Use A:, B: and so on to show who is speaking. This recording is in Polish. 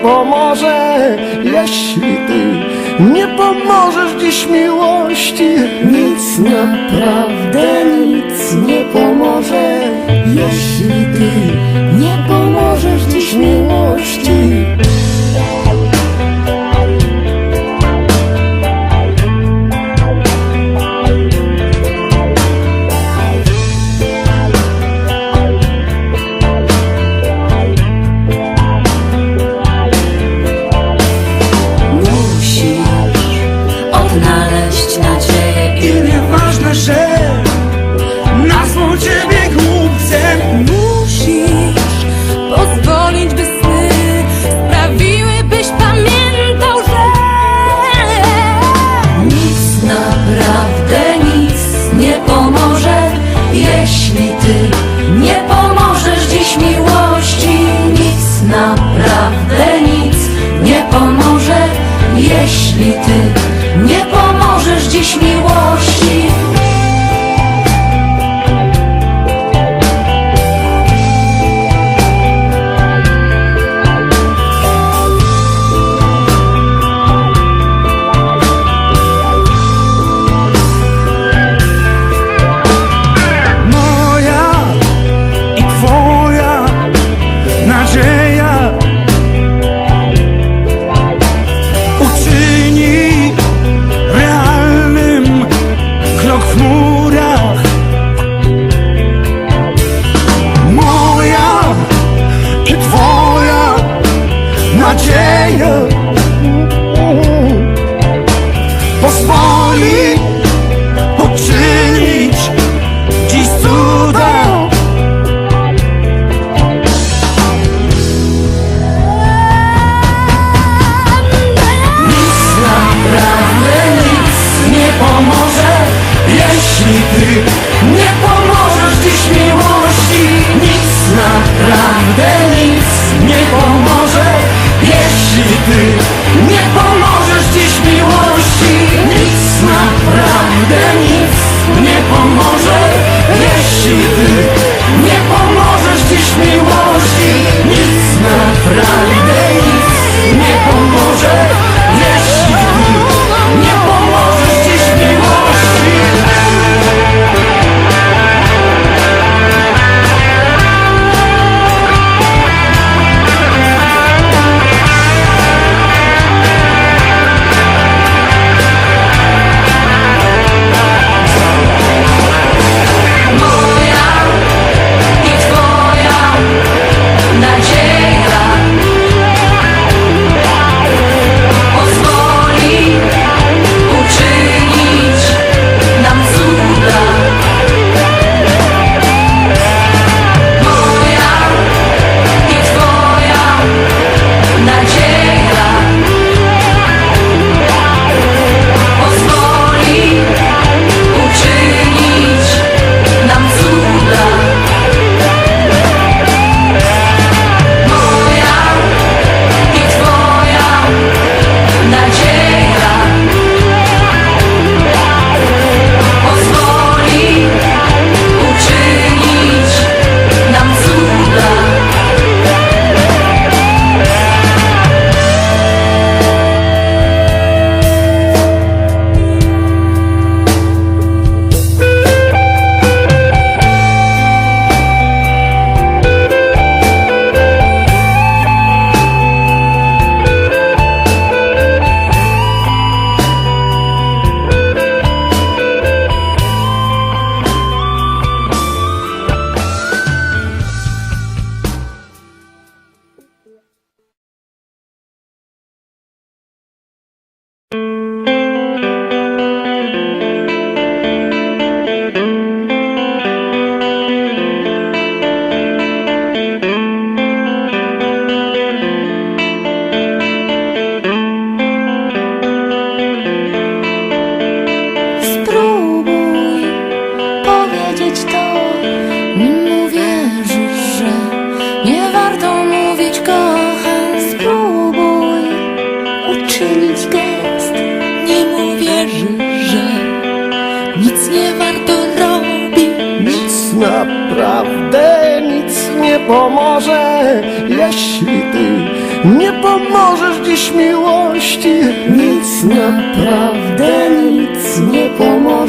A: pomoże, jeśli ty nie pomożesz dziś miłości. Nic, naprawdę nic nie pomoże, jeśli ty nie pomożesz dziś miłości.
B: Jeśli ty nie pomożesz dziś miłości, nic, naprawdę nic nie pomoże. Jeśli ty nie pomożesz dziś miłości.
A: Pozwoli uczynić dziś cuda. Nic, naprawdę nic nie pomoże, jeśli ty nie pomożesz dziś miłości. Nic, naprawdę nic nie pomoże, jeśli ty nie pomożesz dziś miłości. Nic, naprawdę nic nie pomoże, jeśli ty nie pomożesz dziś miłości. Nic, naprawdę nic nie pomoże, jeśli ty nie pomożesz dziś miłości. Naprawdę nic nie pomoże, jeśli ty nie pomożesz dziś miłości.
B: Nic, naprawdę nic nie pomoże.